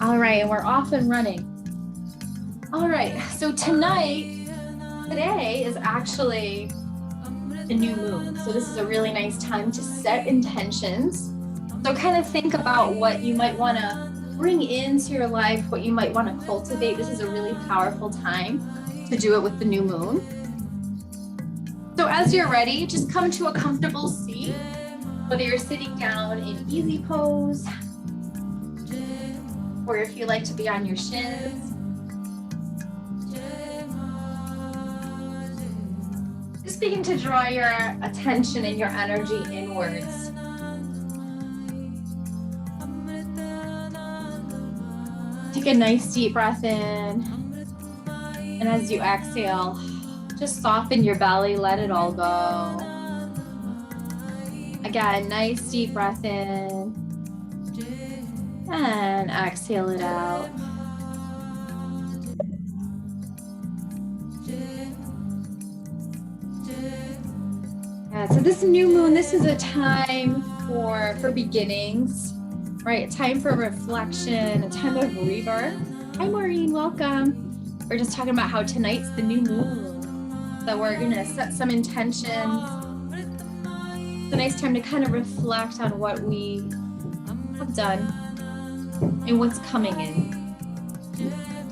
All right, and we're off and running. All right, so today is actually a new moon. So this is a really nice time to set intentions. So kind of think about what you might want to bring into your life, what you might want to cultivate. This is a really powerful time to do it with the new moon. So as you're ready, just come to a comfortable seat, whether you're sitting down in easy pose, or if you like to be on your shins. Just begin to draw your attention and your energy inwards. Take a nice deep breath in. And as you exhale, just soften your belly, let it all go. Again, nice deep breath in. And exhale it out. Yeah, so this new moon, this is a time for beginnings, right? A time for reflection, a time of rebirth. Hi, Maureen, welcome. We're just talking about how tonight's the new moon. So we're gonna set some intentions. It's a nice time to kind of reflect on what we have done and what's coming in.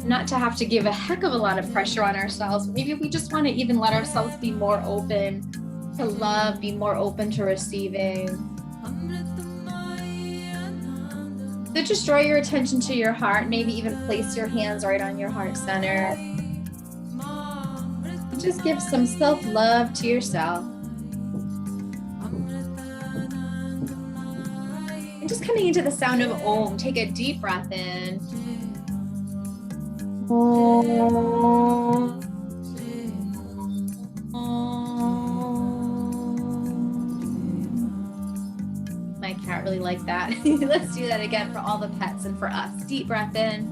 Not to have to give a heck of a lot of pressure on ourselves. Maybe we just want to even let ourselves be more open to love, be more open to receiving. So just draw your attention to your heart, maybe even place your hands right on your heart center. Just give some self-love to yourself. And just coming into the sound of Om, take a deep breath in. Om. My cat really liked that. Let's do that again for all the pets and for us. Deep breath in.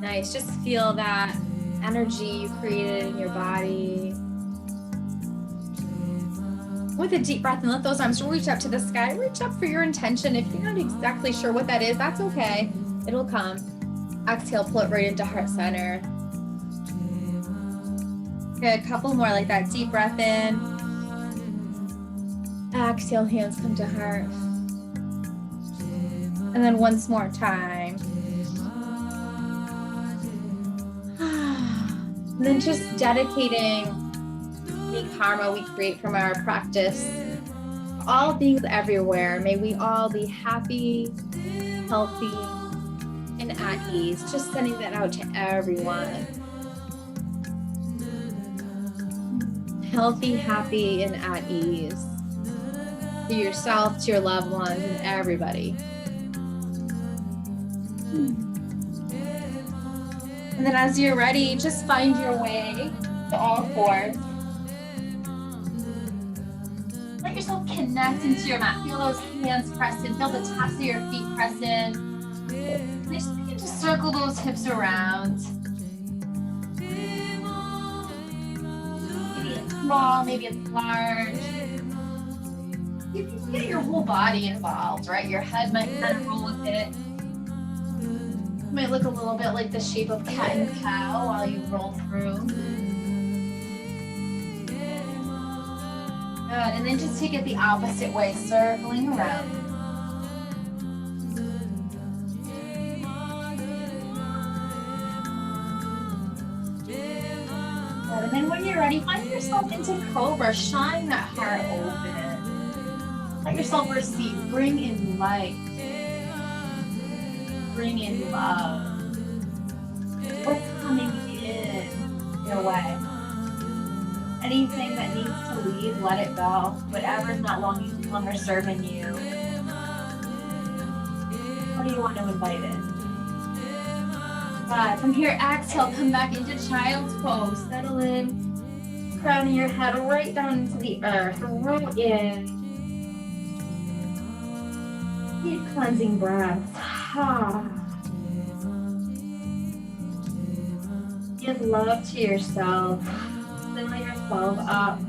Nice. Just feel that energy you created in your body. With a deep breath and let those arms reach up to the sky. Reach up for your intention. If you're not exactly sure what that is, that's okay. It'll come. Exhale, pull it right into heart center. Okay, a couple more like that. Deep breath in. Exhale, hands come to heart. And then once more time. And then just dedicating any karma we create from our practice. All beings everywhere. May we all be happy, healthy, and at ease. Just sending that out to everyone. Healthy, happy, and at ease. To yourself, to your loved ones, and everybody. And then as you're ready, just find your way to all fours. Let yourself connect into your mat. Feel those hands press in. Feel the tops of your feet press in. And just begin to circle those hips around. Maybe it's small, maybe it's large. You can get your whole body involved, right? Your head might kind of roll with it. It might look a little bit like the shape of cat and cow while you roll through. Good, and then just take it the opposite way, circling around. Good, and then when you're ready, find yourself into Cobra, shine that heart open. Let yourself receive, bring in light. Bring in love. What's coming in your way? Anything that needs to leave, let it go. Whatever's not longer serving you. What do you want to invite in? Good. From here, exhale, come back into child's pose. Settle in. Crowning your head right down into the earth. Root in. Deep cleansing breaths. Give love to yourself. Fill yourself up.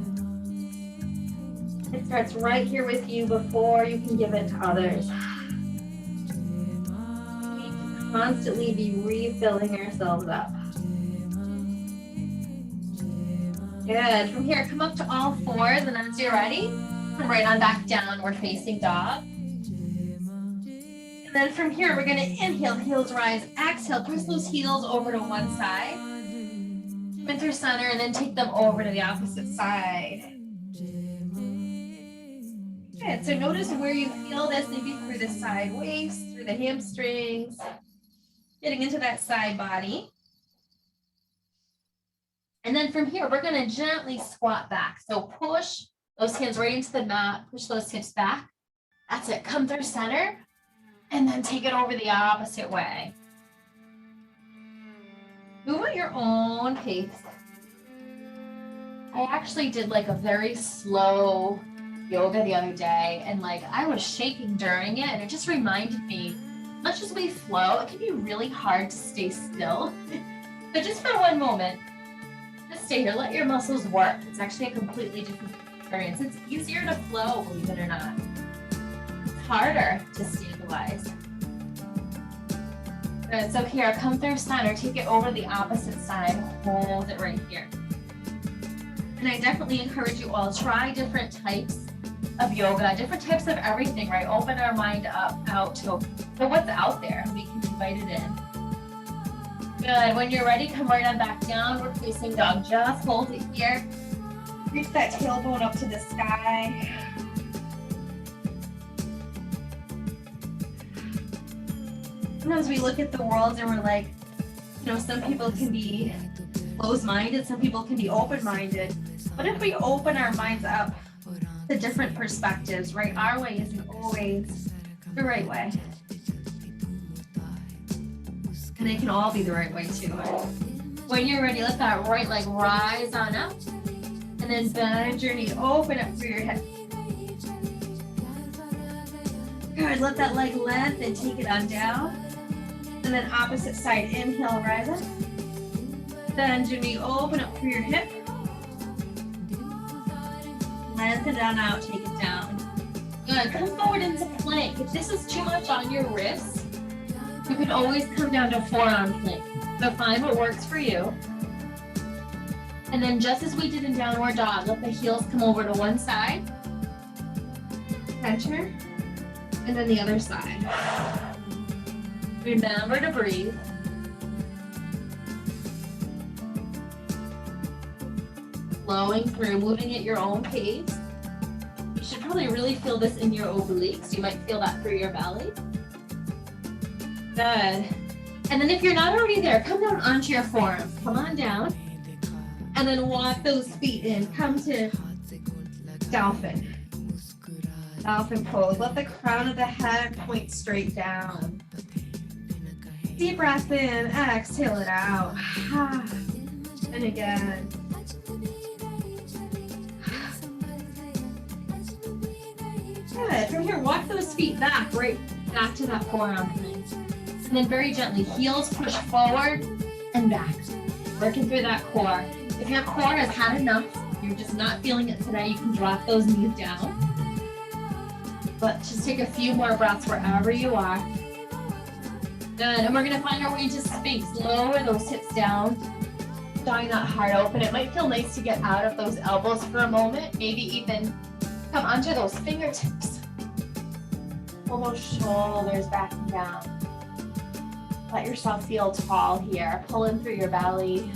It starts right here with you before you can give it to others. We need to constantly be refilling ourselves up. Good. From here, come up to all fours, and as you're ready, come right on back down. We're facing dog. And then from here, we're going to inhale, heels rise. Exhale, press those heels over to one side. Center center, and then take them over to the opposite side. Good. So notice where you feel this, maybe through the side waist, through the hamstrings, getting into that side body. And then from here, we're going to gently squat back. So push those hands right into the mat, push those hips back. That's it. Come through center, and then take it over the opposite way. Move at your own pace. I actually did like a very slow yoga the other day, and like I was shaking during it, and it just reminded me, much as we flow, it can be really hard to stay still. But just for one moment, just stay here, let your muscles work. It's actually a completely different experience. It's easier to flow, believe it or not. It's harder to stabilize. Good, so here, come through center, take it over the opposite side, hold it right here. And I definitely encourage you all, try different types of yoga, different types of everything, right? Open our mind up out to what's out there. We can invite it in. Good, when you're ready, come right on back down. We're facing dog, just hold it here. Reach that tailbone up to the sky. Sometimes we look at the world and we're like, you know, some people can be closed-minded, some people can be open-minded. What if we open our minds up to different perspectives, right? Our way isn't always the right way. And they can all be the right way too. When you're ready, let that right leg rise on up. And then bend your knee, open up through your hip. Good, let that leg lengthen, take it on down. And then opposite side, inhale, rise up. Bend your knee, open up through your hip. Lengthen down out, take it down. Good, come forward into plank. If this is too much on your wrists, you can always come down to forearm plank. So find what works for you. And then just as we did in downward dog, let the heels come over to one side. Center. And then the other side. Remember to breathe. Flowing through, moving at your own pace. You should probably really feel this in your obliques. You might feel that through your belly. Good. And then if you're not already there, come down onto your forearms. Come on down. And then walk those feet in. Come to dolphin. Dolphin pose. Let the crown of the head point straight down. Deep breath in. Exhale it out. And again. Good. From here, walk those feet back, right back to that forearm plank. And then very gently, heels push forward and back. Working through that core. If your core has had enough, you're just not feeling it today, you can drop those knees down. But just take a few more breaths wherever you are. Good, and we're gonna find our way to Sphinx. Lower those hips down, drawing that heart open. It might feel nice to get out of those elbows for a moment, maybe even come onto those fingertips. Pull those shoulders back and down. Let yourself feel tall here, pulling through your belly.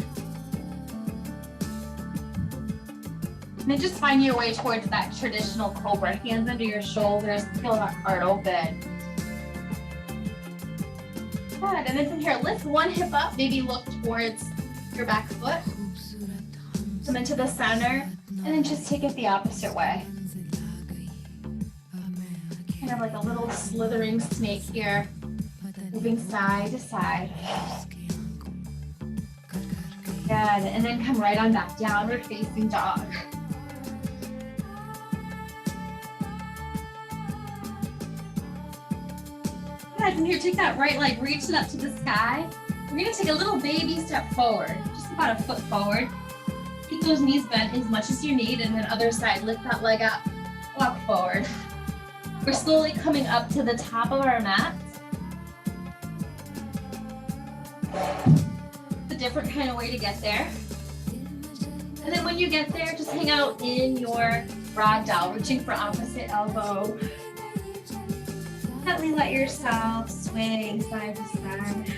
And then just find your way towards that traditional cobra. Hands under your shoulders, feel that heart open. Good, and then from here, lift one hip up, maybe look towards your back foot. Come into the center, and then just take it the opposite way. Kind of like a little slithering snake here, moving side to side. Good, and then come right on back, downward facing dog. Good, and here, take that right leg, reach it up to the sky, We're gonna take a little baby step forward, just about a foot forward. Keep those knees bent as much as you need, and then other side, lift that leg up, walk forward. We're slowly coming up to the top of our mat. It's a different kind of way to get there. And then when you get there, just hang out in your ragdoll, reaching for opposite elbow. Gently let yourself swing side to side.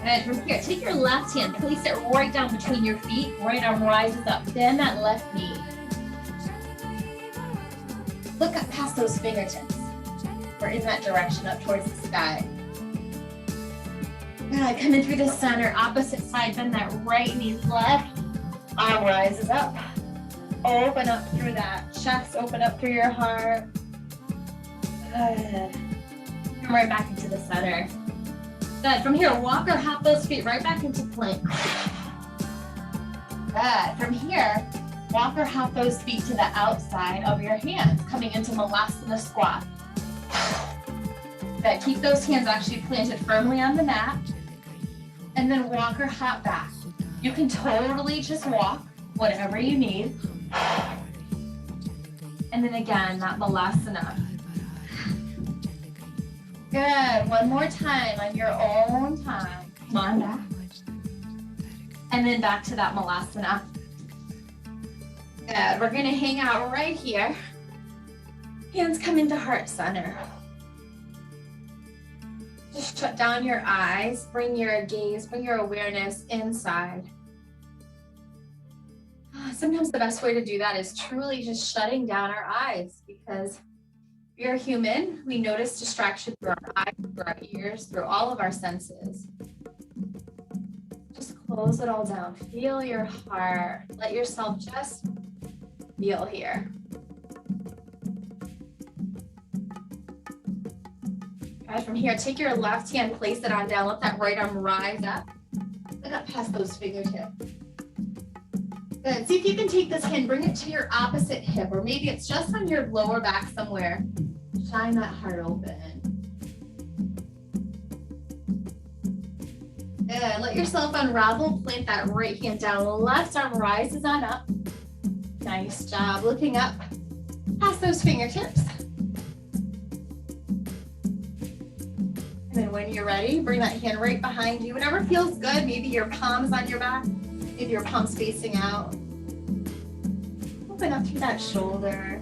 And from here, take your left hand, place it right down between your feet. Right arm rises up, bend that left knee. Look up past those fingertips. We're in that direction, up towards the sky. Good, come in through the center, opposite side, bend that right knee, left arm rises up. Open up through that chest, open up through your heart. Good. Come right back into the center. Good. From here, walk or hop those feet right back into plank. Good. From here, walk or hop those feet to the outside of your hands, coming into Malasana squat. Good. Keep those hands actually planted firmly on the mat. And then walk or hop back. You can totally just walk, whatever you need. And then again, that Malasana. Good, one more time on your own time. Come on back. And then back to that Malasana. Good, we're gonna hang out right here. Hands come into heart center. Just shut down your eyes, bring your gaze, bring your awareness inside. Sometimes the best way to do that is truly just shutting down our eyes, because we are human. We notice distraction through our eyes, through our ears, through all of our senses. Just close it all down. Feel your heart. Let yourself just feel here. Guys, from here, take your left hand, place it on down. Let that right arm rise up. Look up past those fingertips. Good. See if you can take this hand, bring it to your opposite hip, or maybe it's just on your lower back somewhere. Shine that heart open. Good. Let yourself unravel. Plant that right hand down. Left arm rises on up. Nice job. Looking up past those fingertips. And then when you're ready, bring that hand right behind you. Whatever feels good. Maybe your palms on your back. Maybe your palms facing out. Open up through that shoulder.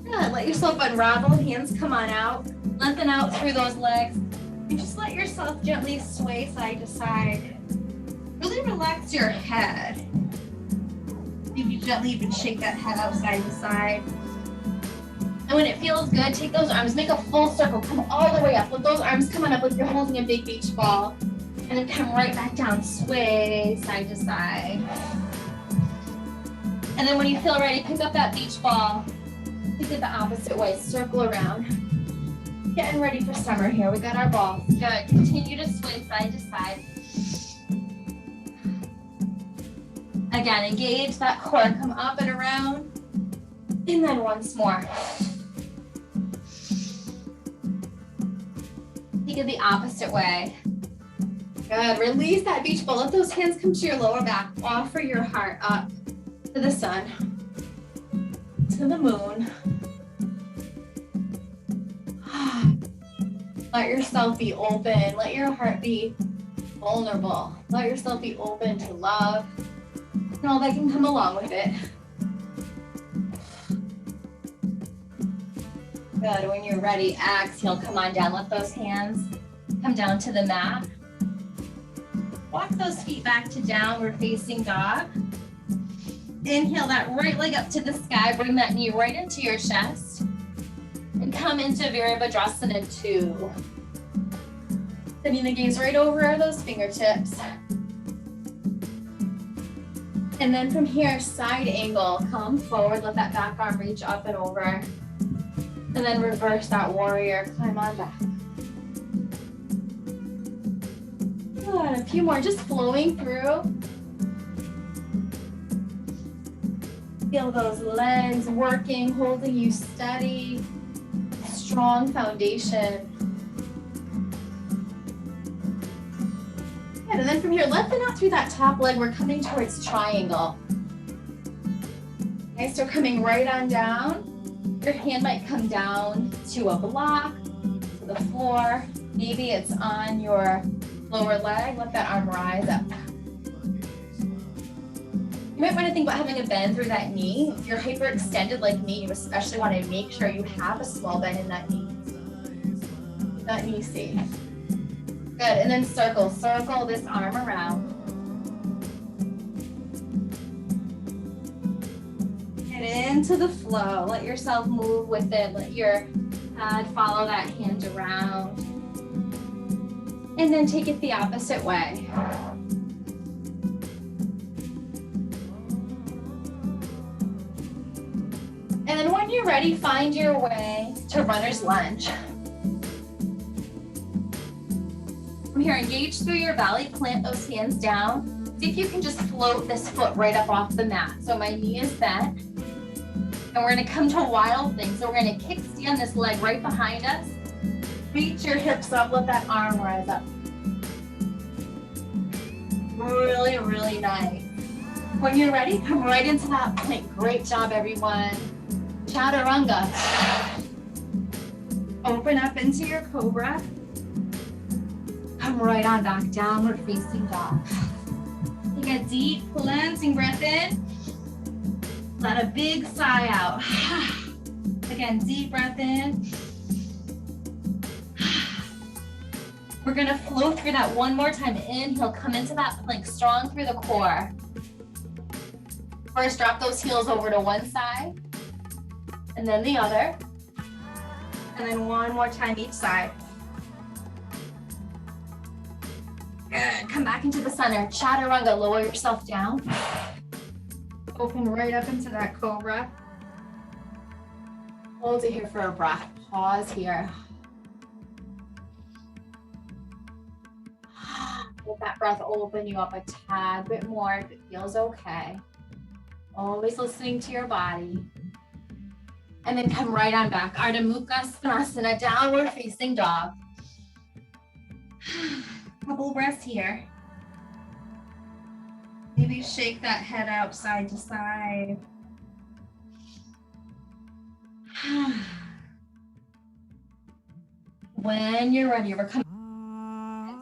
Good. Let yourself unravel. Hands come on out. Lengthen out through those legs. And just let yourself gently sway side to side. Really relax your head. Maybe gently even shake that head out side to side. And when it feels good, take those arms, make a full circle, come all the way up. With those arms coming up like you're holding a big beach ball. And then come right back down, sway side to side. And then when you feel ready, pick up that beach ball. Take it the opposite way, circle around. Getting ready for summer here. We got our balls. Good. Continue to sway side to side. Again, engage that core. Come up and around. And then once more. Take it the opposite way. Good. Release that beach ball. Let those hands come to your lower back. Offer your heart up to the sun, to the moon. Let yourself be open. Let your heart be vulnerable. Let yourself be open to love and all that can come along with it. Good. When you're ready, exhale, come on down. Let those hands come down to the mat. Walk those feet back to downward facing dog. Inhale that right leg up to the sky. Bring that knee right into your chest. And come into Virabhadrasana 2. Sending the gaze right over those fingertips. And then from here, side angle. Come forward. Let that back arm reach up and over. And then reverse that warrior. Climb on back. Good. A few more, just flowing through. Feel those legs working, holding you steady. Strong foundation. Good, and then from here, lengthen out through that top leg. We're coming towards triangle. Okay, so coming right on down. Your hand might come down to a block, to the floor. Maybe it's on your lower leg. Let that arm rise up. You might want to think about having a bend through that knee. If you're hyperextended like me, you especially want to make sure you have a small bend in that knee. That knee safe. Good, and then circle this arm around. Get into the flow. Let yourself move with it. Let your head follow that hand around. And then take it the opposite way. And then when you're ready, find your way to runner's lunge. From here, engage through your belly, plant those hands down. See if you can just float this foot right up off the mat. So my knee is bent. And we're gonna come to a wild thing. So we're gonna kickstand this leg right behind us. Reach your hips up, let that arm rise up. Really, really nice. When you're ready, come right into that plank. Great job, everyone. Chaturanga. Open up into your cobra. Come right on back, downward facing dog. Take a deep cleansing breath in. Let a big sigh out. Again, deep breath in. We're gonna flow through that one more time. Inhale, come into that plank, strong through the core. First, drop those heels over to one side. And then the other. And then one more time each side. Good. Come back into the center. Chaturanga, lower yourself down. Open right up into that cobra. Hold it here for a breath. Pause here. Let that breath open you up a tad bit more if it feels okay. Always listening to your body. And then come right on back. Ardha Mukha Svanasana, downward facing dog. Couple breaths here. Maybe shake that head out side to side. When you're ready, we're coming.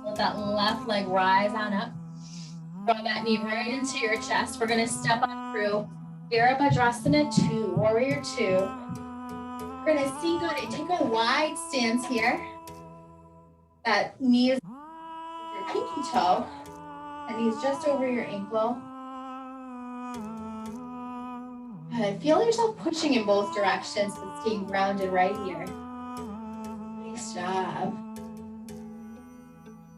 Let that left leg rise on up. Draw that knee right into your chest. We're gonna step on through Virabhadrasana 2, Warrior 2. We're gonna sink on it. Take a wide stance here. That knee is your pinky toe. That knee is just over your ankle. Good. Feel yourself pushing in both directions, but staying grounded right here. Nice job.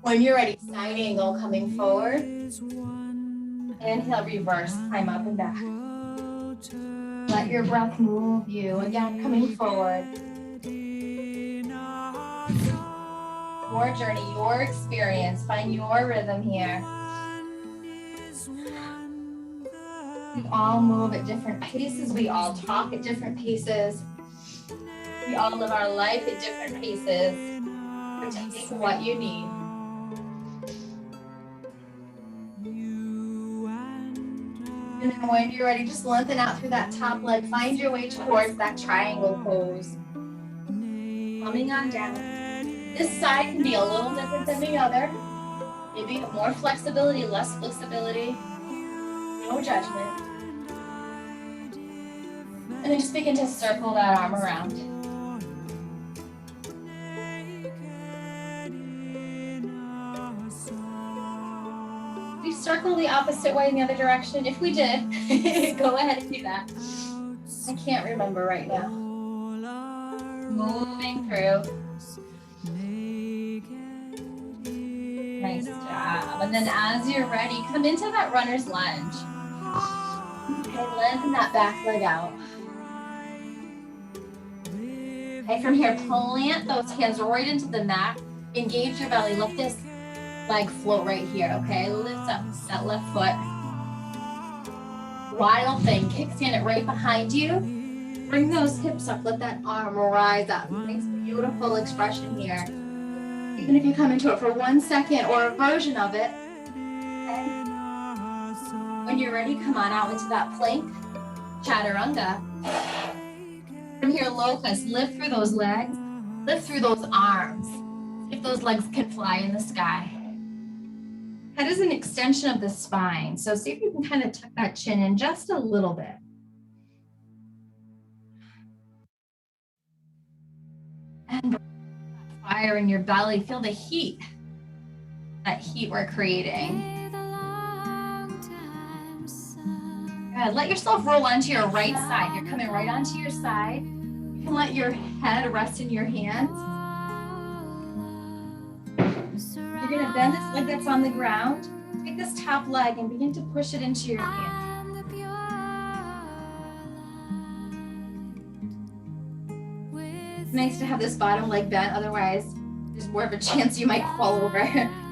When you're ready, side angle coming forward. Inhale, reverse, climb up and back. Let your breath move you. Again, coming forward. Your journey, your experience. Find your rhythm here. We all move at different paces. We all talk at different paces. We all live our life at different paces. So take what you need. And then when you're ready, just lengthen out through that top leg. Find your way towards that triangle pose. Coming on down. This side can be a little different than the other. Maybe more flexibility, less flexibility. No judgment. And then just begin to circle that arm around. We circle the opposite way in the other direction. If we did, go ahead and do that. I can't remember right now. Moving through. Nice job. And then as you're ready, come into that runner's lunge. Okay, lengthen that back leg out. Okay, from here, plant those hands right into the mat. Engage your belly. Let this leg float right here, okay? Lift up that left foot. wild thing. Kickstand it right behind you. Bring those hips up. Let that arm rise up. Nice, beautiful expression here. Even if you come into it for 1 second or a version of it. Okay. When you're ready, come on out into that plank. Chaturanga. From here, locust. Lift through those legs. Lift through those arms. See if those legs can fly in the sky. Head is an extension of the spine. So see if you can kind of tuck that chin in just a little bit. And fire in your belly. Feel the heat. That heat we're creating. Good. Let yourself roll onto your right side. You're coming right onto your side. You can let your head rest in your hands. You're going to bend this leg that's on the ground. Take this top leg and begin to push it into your hands. It's nice to have this bottom leg bent, otherwise there's more of a chance you might fall over.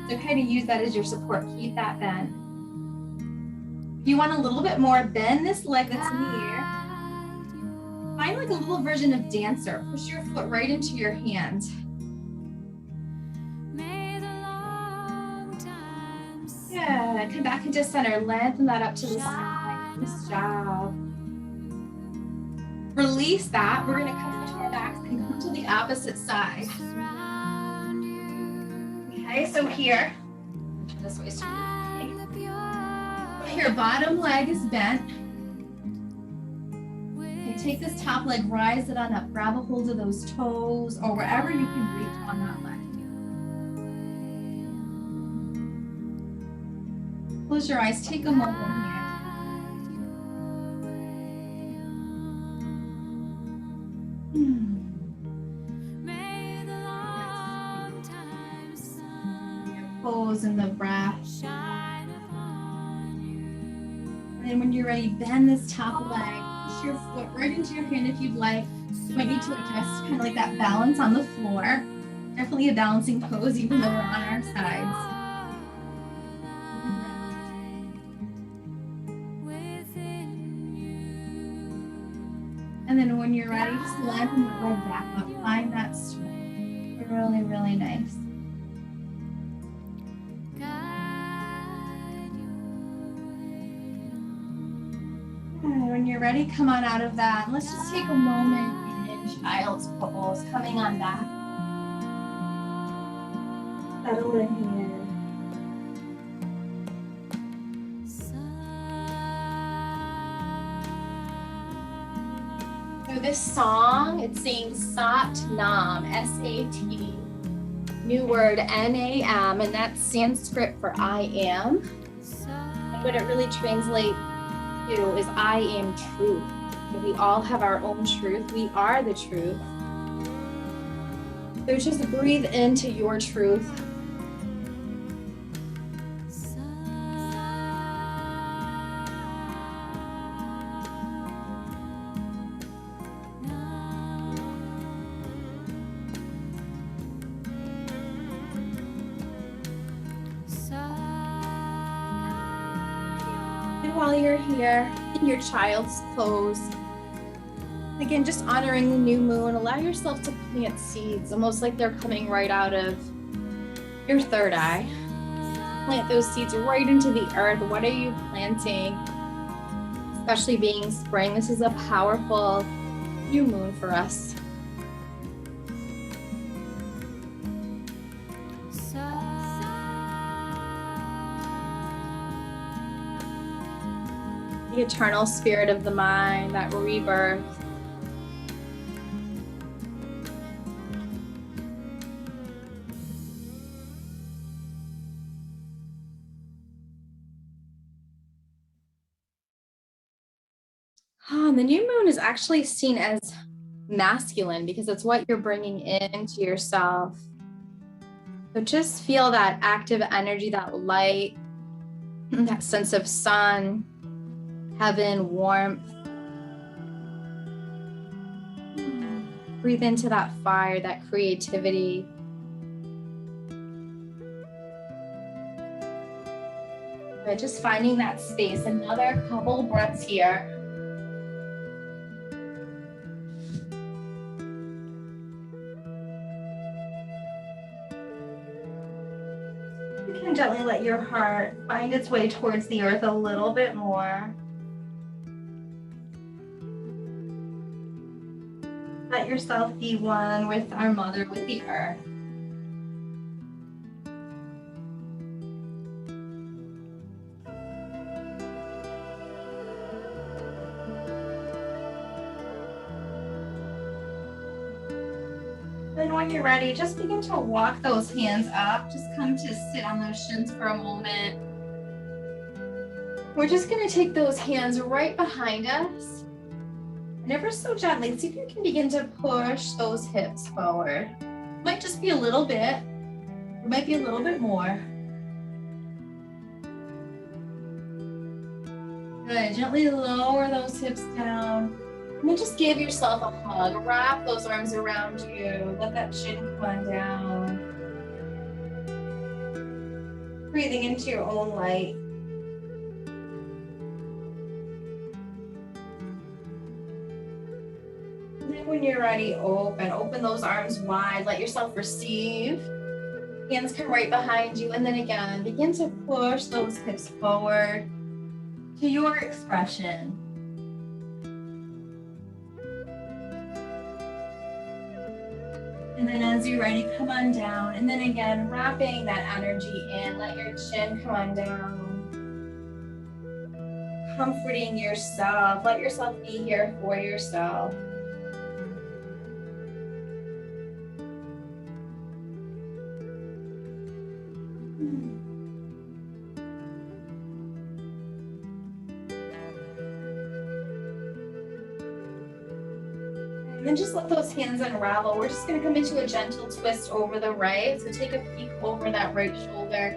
So kind of use that as your support. Keep that bent. If you want a little bit more, bend this leg that's in the air. Find like a little version of dancer. Push your foot right into your hand. Good. Come back into center. Lengthen that up to the side. Nice job. Release that. We're going to come into our backs and come to the opposite side. Okay, so here. Turn this way. Your bottom leg is bent. Okay, take this top leg, rise it on up, grab a hold of those toes or wherever you can reach on that leg. Close your eyes, take a moment here. Your pose and the breath. And when you're ready, bend this top leg, push your foot right into your hand if you'd like. You might need to adjust kind of like that balance on the floor. Definitely a balancing pose, even though we're on our sides. And then when you're ready, just lengthen the leg back up. Find that strength. Really, really nice. When you're ready, come on out of that. Let's just take a moment in child's pose, coming on back. Settle in here. So this song, it's saying Sat Nam, S-A-T, new word N-A-M, and that's Sanskrit for I am. And what it really translates is I am truth. So we all have our own truth. We are the truth. So just breathe into your truth. While you're here in your child's pose, again, just honoring the new moon, allow yourself to plant seeds, almost like they're coming right out of your third eye. Plant those seeds right into the earth. What are you planting? Especially being spring, this is a powerful new moon for us. The eternal spirit of the mind, that rebirth. And the new moon is actually seen as masculine because it's what you're bringing into yourself. So just feel that active energy, that light, that sense of sun, heaven, warmth. Breathe into that fire, that creativity. Good, just finding that space. Another couple breaths here. You can gently let your heart find its way towards the earth a little bit more. Let yourself be one with our mother, with the earth. Then when you're ready, just begin to walk those hands up. Just come to sit on those shins for a moment. We're just going to take those hands right behind us. And ever so gently, see if you can begin to push those hips forward. Might just be a little bit. It might be a little bit more. Good. Gently lower those hips down. And then just give yourself a hug. Wrap those arms around you. Let that chin come on down. Breathing into your own light. And then when you're ready, open those arms wide. Let yourself receive. Hands come right behind you. And then again, begin to push those hips forward to your expression. And then as you're ready, come on down. And then again, wrapping that energy in. Let your chin come on down. Comforting yourself. Let yourself be here for yourself. And then just let those hands unravel. We're just going to come into a gentle twist over the right. So take a peek over that right shoulder.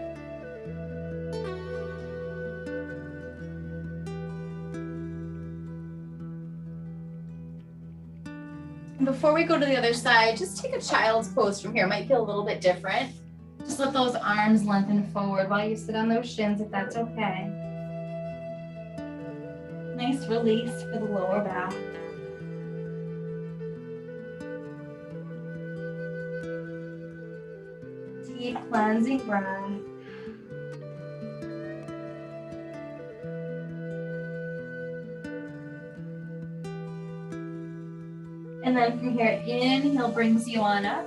And before we go to the other side, just take a child's pose from here. It might feel a little bit different. Just let those arms lengthen forward while you sit on those shins, if that's okay. Nice release for the lower back. Deep cleansing breath. And then from here, inhale brings you on up.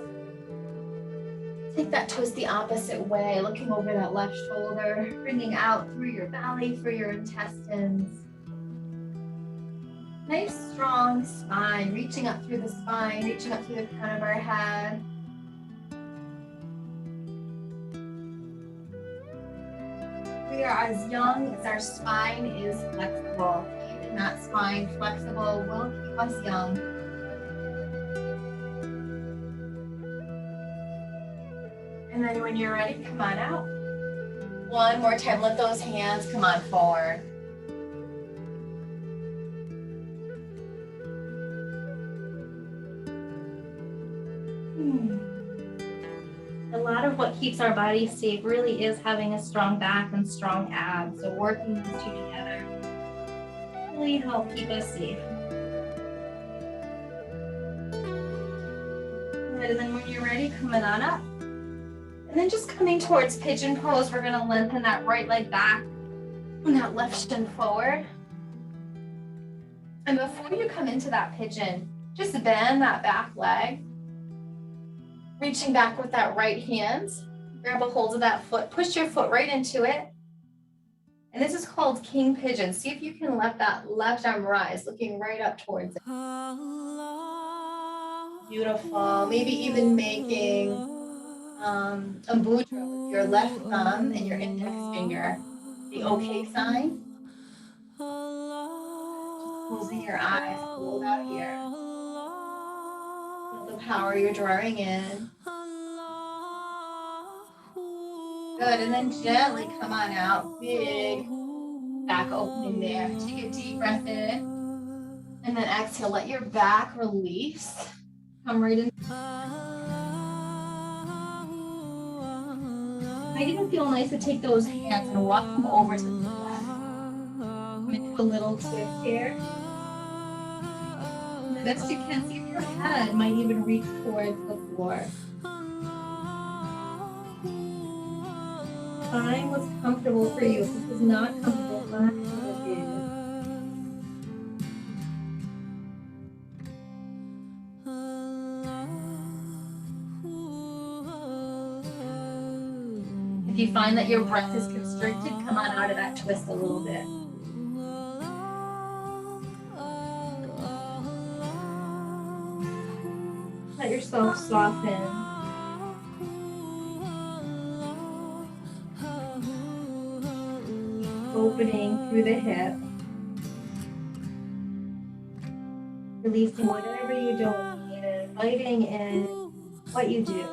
Take that twist the opposite way, looking over that left shoulder, bringing out through your belly, through your intestines. Nice strong spine, reaching up through the spine, reaching up through the crown of our head. We are as young as our spine is flexible. Keeping that spine flexible will keep us young. And then when you're ready, come on out. One more time, let those hands come on forward. A lot of what keeps our body safe really is having a strong back and strong abs. So working those two together really help keep us safe. Good, and then when you're ready, coming on up. And then just coming towards pigeon pose, we're gonna lengthen that right leg back and that left shin forward. And before you come into that pigeon, just bend that back leg. Reaching back with that right hand, grab a hold of that foot, push your foot right into it. And this is called king pigeon. See if you can let that left arm rise, looking right up towards it. Beautiful. Maybe even making a mudra with your left thumb and your index finger, the OK sign. Just closing your eyes, hold out here. Feel the power you're drawing in. Good, and then gently come on out. Big back opening there. Take a deep breath in. And then exhale, let your back release. Come right in. might even feel nice to take those hands and walk them over to the left. I'm gonna do a little twist here. And the best you can, see if your head might even reach towards the floor. Find what's comfortable for you. If this is not comfortable, find what it is. If you find that your breath is constricted, come on out of that twist a little bit. Let yourself soften. Opening through the hip. Releasing whatever you don't need and inviting in what you do.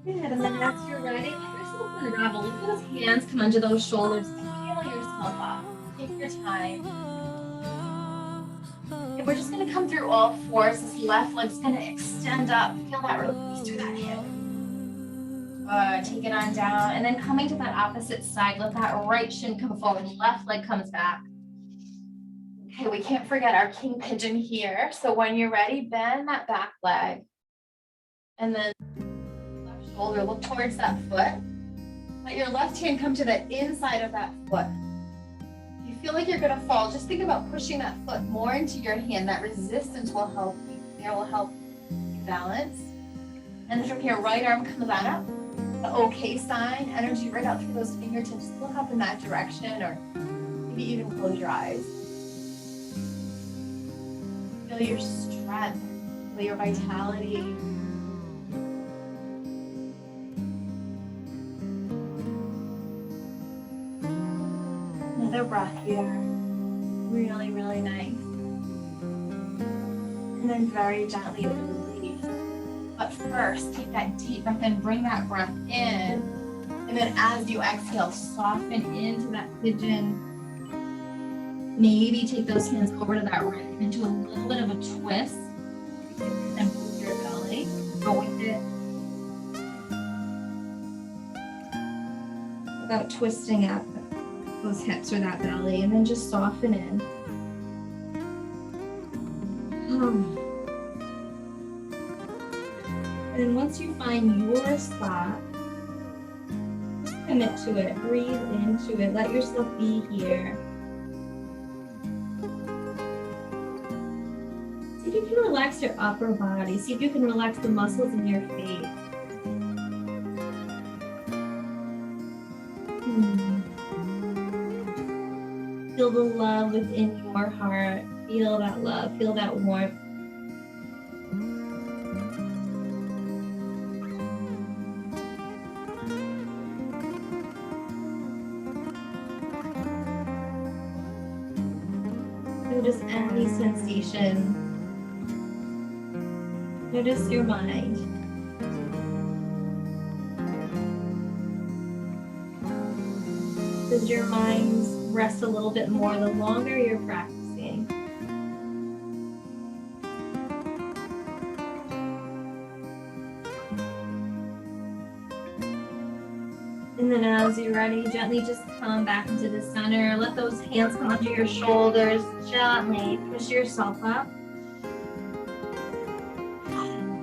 Good, and then as you're ready, let yourself unravel. Let those hands come under those shoulders. Feel yourself up. Take your time. And we're just going to come through all fours. This left leg's going to extend up. Feel that release through that hip. Take it on down. And then coming to that opposite side, let that right shin come forward. Left leg comes back. Okay, we can't forget our king pigeon here. So when you're ready, bend that back leg. And then left shoulder, look towards that foot. Let your left hand come to the inside of that foot. If you feel like you're gonna fall, just think about pushing that foot more into your hand. That resistance will help you. There will help you balance. And from here, right arm comes on up. The okay sign, energy right out through those fingertips. Look up in that direction, or maybe even close your eyes. Feel your strength, feel your vitality. Another breath here. Really, really nice. And then very gently release. But first, take that deep breath in, bring that breath in. And then as you exhale, soften into that pigeon. Maybe take those hands over to that right and do a little bit of a twist. And move your belly. Go with it. Without twisting up those hips or that belly. And then just soften in. And once you find your spot, just commit to it. Breathe into it. Let yourself be here. See if you can relax your upper body. See if you can relax the muscles in your face. Feel the love within your heart. Feel that love. Feel that warmth. Notice any sensation. Notice your mind. Does your mind rest a little bit more the longer you're practicing? And then as you're ready, gently just come back into the center. Let those hands come under your shoulders. Gently push yourself up.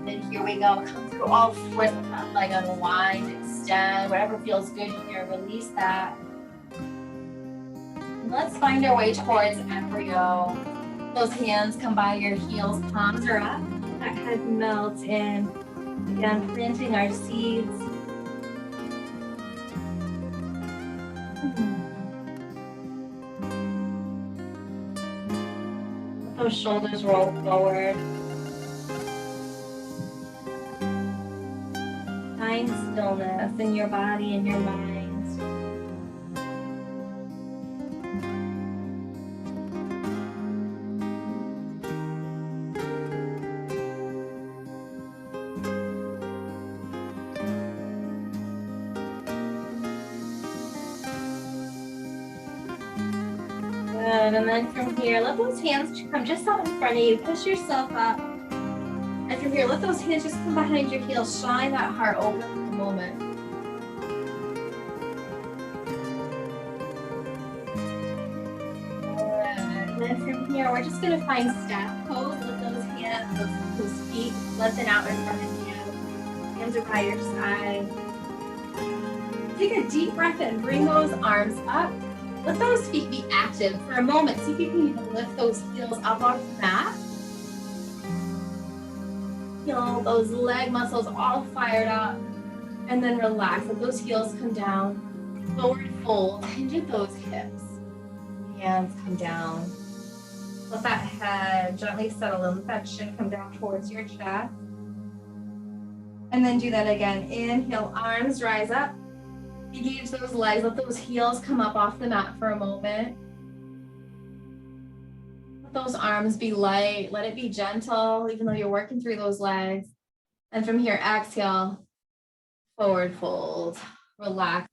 And here we go. Come through all fours with that leg unwind, extend, whatever feels good here. Release that. And let's find our way towards embryo. Those hands come by your heels, palms are up. That head melts in. Again, planting our seeds. Those shoulders roll forward. Find stillness in your body and your mind. and then from here, let those hands come just out in front of you. Push yourself up. And from here, let those hands just come behind your heels. Shine that heart open for a moment. And then from here, we're just gonna find staff pose. Let those hands, those feet lengthen out in front of you. Hands are by your side. Take a deep breath and bring those arms up. Let those feet be active for a moment. See if you can even lift those heels up off the mat. Feel those leg muscles all fired up. And then relax. Let those heels come down. Forward fold. Hinge at those hips. Hands come down. Let that head gently settle in. Let that chin come down towards your chest. And then do that again. Inhale, arms rise up. Engage those legs. Let those heels come up off the mat for a moment. Let those arms be light. Let it be gentle, even though you're working through those legs. And from here, exhale, forward fold, relax.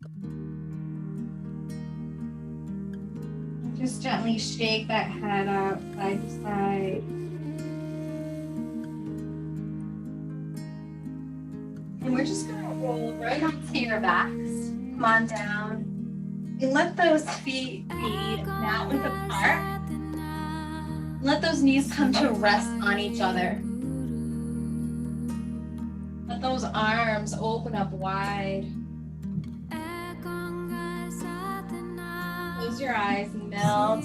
And just gently shake that head up side to side. And we're just gonna roll right onto your backs. Come on down. And let those feet be now width apart. Let those knees come to rest on each other. Let those arms open up wide. Close your eyes, melt.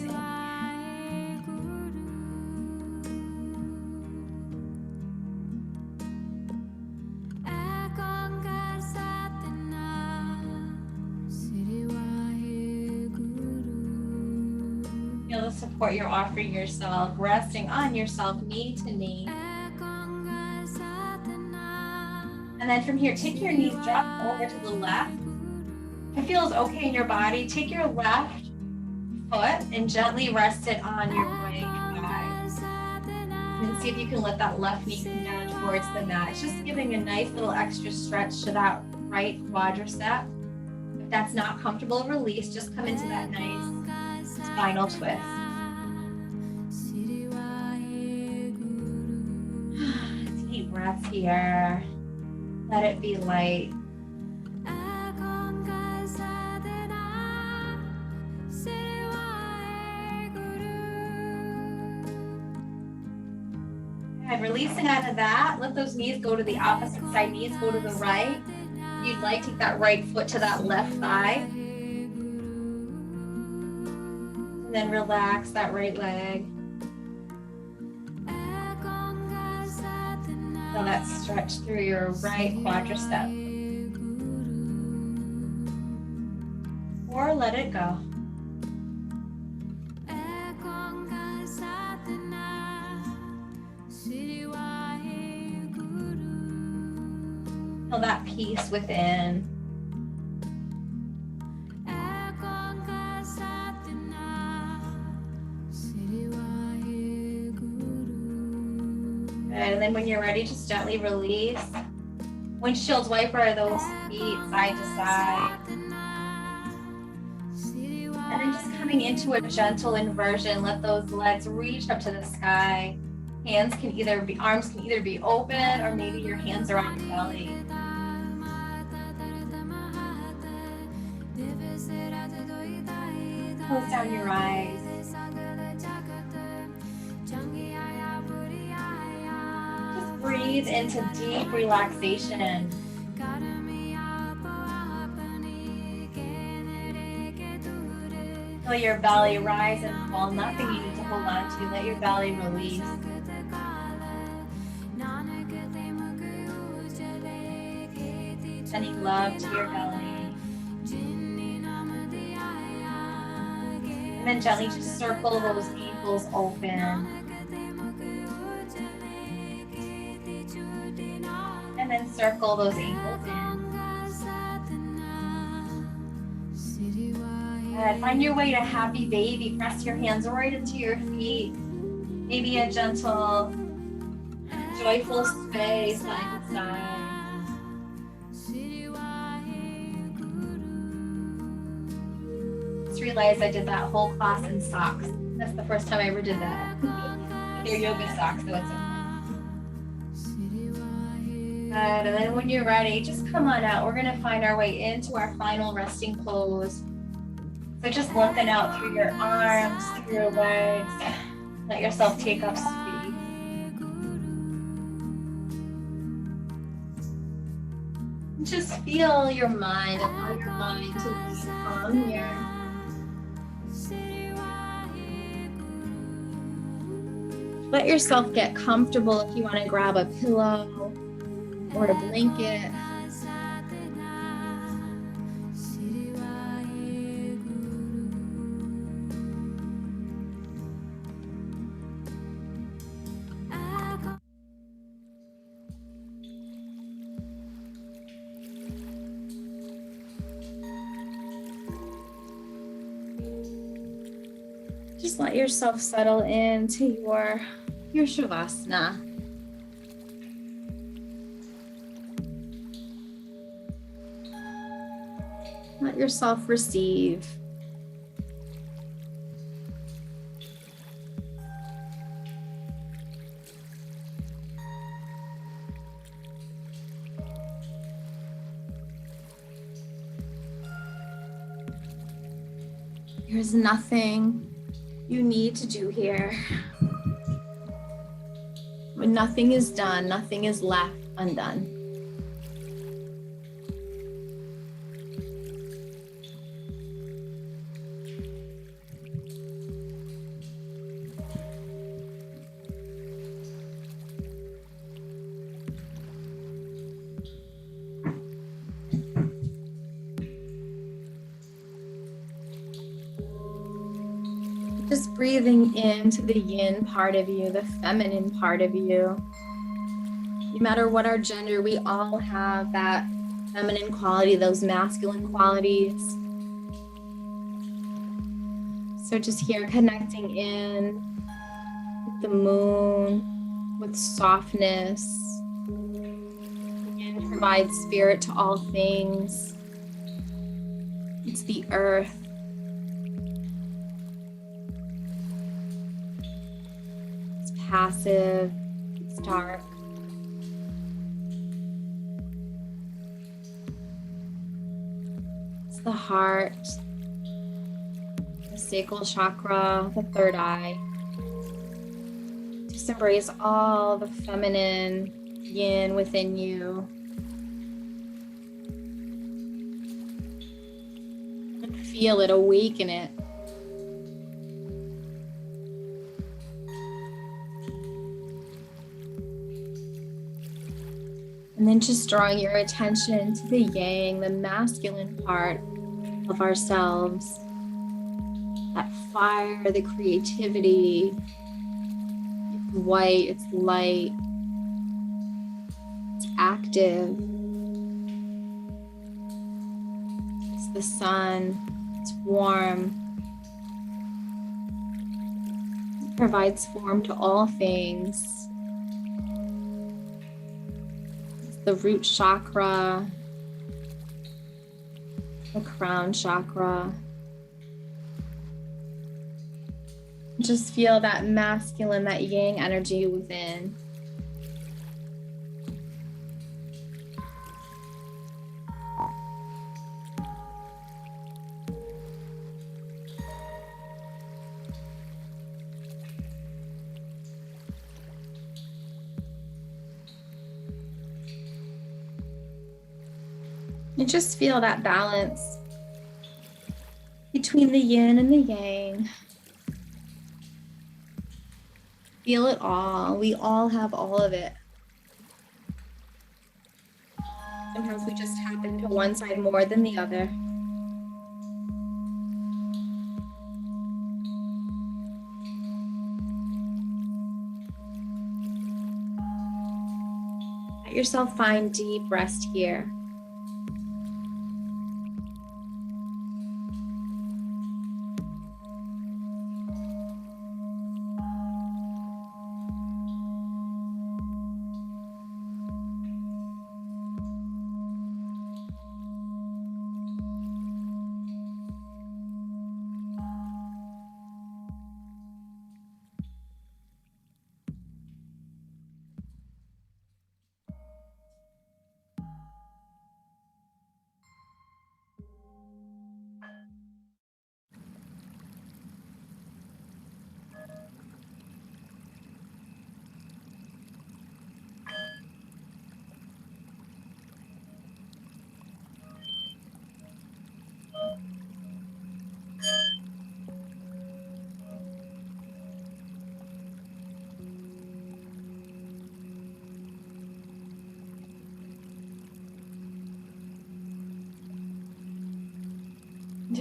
Feel the support you're offering yourself, resting on yourself, knee to knee. And then from here, take your knees, drop over to the left. If it feels okay in your body, take your left foot and gently rest it on your right thigh. And see if you can let that left knee come down towards the mat. It's just giving a nice little extra stretch to that right quadricep. If that's not comfortable, release. Just come into that nice spinal twist. Deep breath here. Let it be light. And releasing out of that, let those knees go to the opposite side. Knees go to the right. If you'd like, take that right foot to that left thigh. And then relax that right leg. Feel that stretch through your right quadricep. Or let it go. Feel that peace within. And then when you're ready, just gently release. Windshield wiper those feet side to side. And then just coming into a gentle inversion, let those legs reach up to the sky. Arms can either be open, or maybe your hands are on your belly. Close down your eyes. Just breathe into deep relaxation. Feel your belly rise and fall. Nothing you need to hold on to. Let your belly release. Sending love to your belly. And then gently just circle those ankles open. And then circle those ankles in. Good. Find your way to happy baby. Press your hands right into your feet. Maybe a gentle, joyful sway side to side. realized I did that whole class in socks. That's the first time I ever did that. They're yoga socks, so it's okay. Good. And then when you're ready, just come on out. We're gonna find our way into our final resting pose. So just lengthen out through your arms, through your legs. Let yourself take up speed. Just feel your mind, allow your mind to be calm here. Let yourself get comfortable if you want to grab a pillow or a blanket. Just let yourself settle into your Shavasana. Let yourself receive. There's nothing you need to do here. When nothing is done, nothing is left undone. Just breathing into the yin part of you, the feminine part of you. No matter what our gender, we all have that feminine quality, those masculine qualities. So just here connecting in with the moon, with softness. Yin provides spirit to all things. It's the earth. Passive, it's dark. It's the heart, the sacral chakra, the third eye. Just embrace all the feminine yin within you. And feel it, awaken it. And then just drawing your attention to the yang, the masculine part of ourselves. That fire, the creativity. It's white, it's light, it's active. It's the sun, it's warm. It provides form to all things. The root chakra, the crown chakra. Just feel that masculine, that yang energy within. And just feel that balance between the yin and the yang. Feel it all. We all have all of it. Sometimes we just tap into one side more than the other. Let yourself find deep rest here.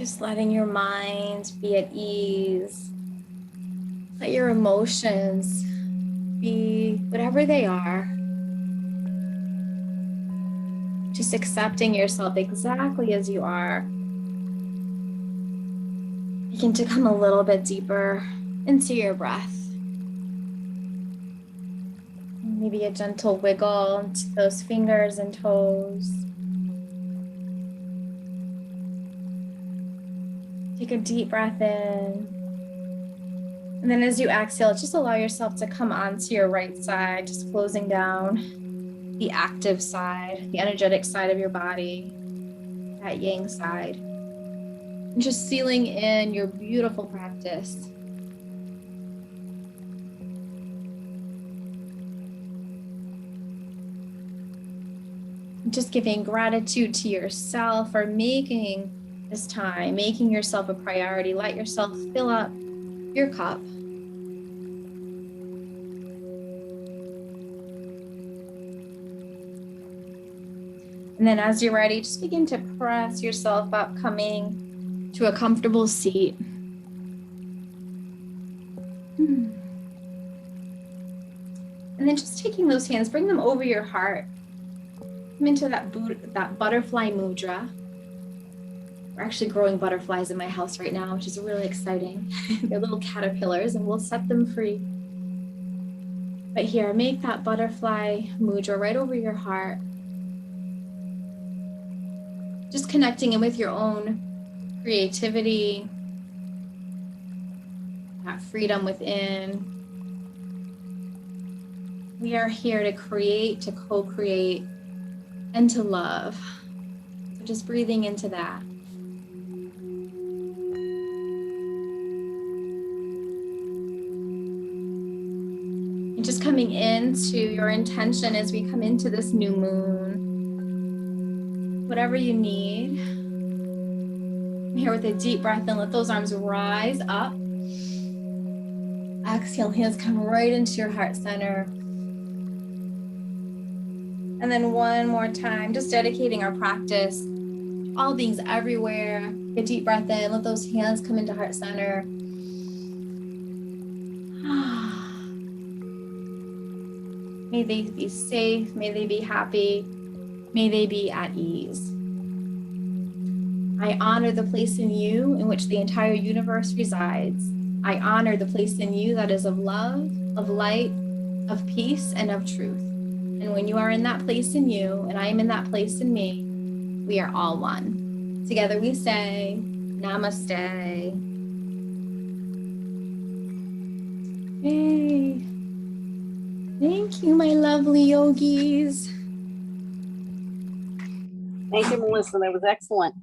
Just letting your mind be at ease. Let your emotions be whatever they are. Just accepting yourself exactly as you are. Begin to come a little bit deeper into your breath. Maybe a gentle wiggle into those fingers and toes. Take a deep breath in. And then as you exhale, just allow yourself to come onto your right side, just closing down the active side, the energetic side of your body, that Yang side. And just sealing in your beautiful practice. Just giving gratitude to yourself for making this time, making yourself a priority. Let yourself fill up your cup. And then as you're ready, just begin to press yourself up, coming to a comfortable seat. And then just taking those hands, bring them over your heart. Come into that butterfly mudra. We're actually growing butterflies in my house right now, which is really exciting. They're little caterpillars and we'll set them free. But here, make that butterfly mudra right over your heart. Just connecting in with your own creativity, that freedom within. We are here to create, to co-create, and to love. So just breathing into that. And just coming into your intention as we come into this new moon. Whatever you need. I'm here with a deep breath in. Let those arms rise up. Exhale, hands come right into your heart center. And then one more time, just dedicating our practice, all beings everywhere. A deep breath in, let those hands come into heart center. May they be safe, may they be happy, may they be at ease. I honor the place in you in which the entire universe resides. I honor the place in you that is of love, of light, of peace, and of truth. And when you are in that place in you, and I am in that place in me, we are all one. Together we say, Namaste. Hey. Thank you, my lovely yogis. Thank you, Melissa. That was excellent.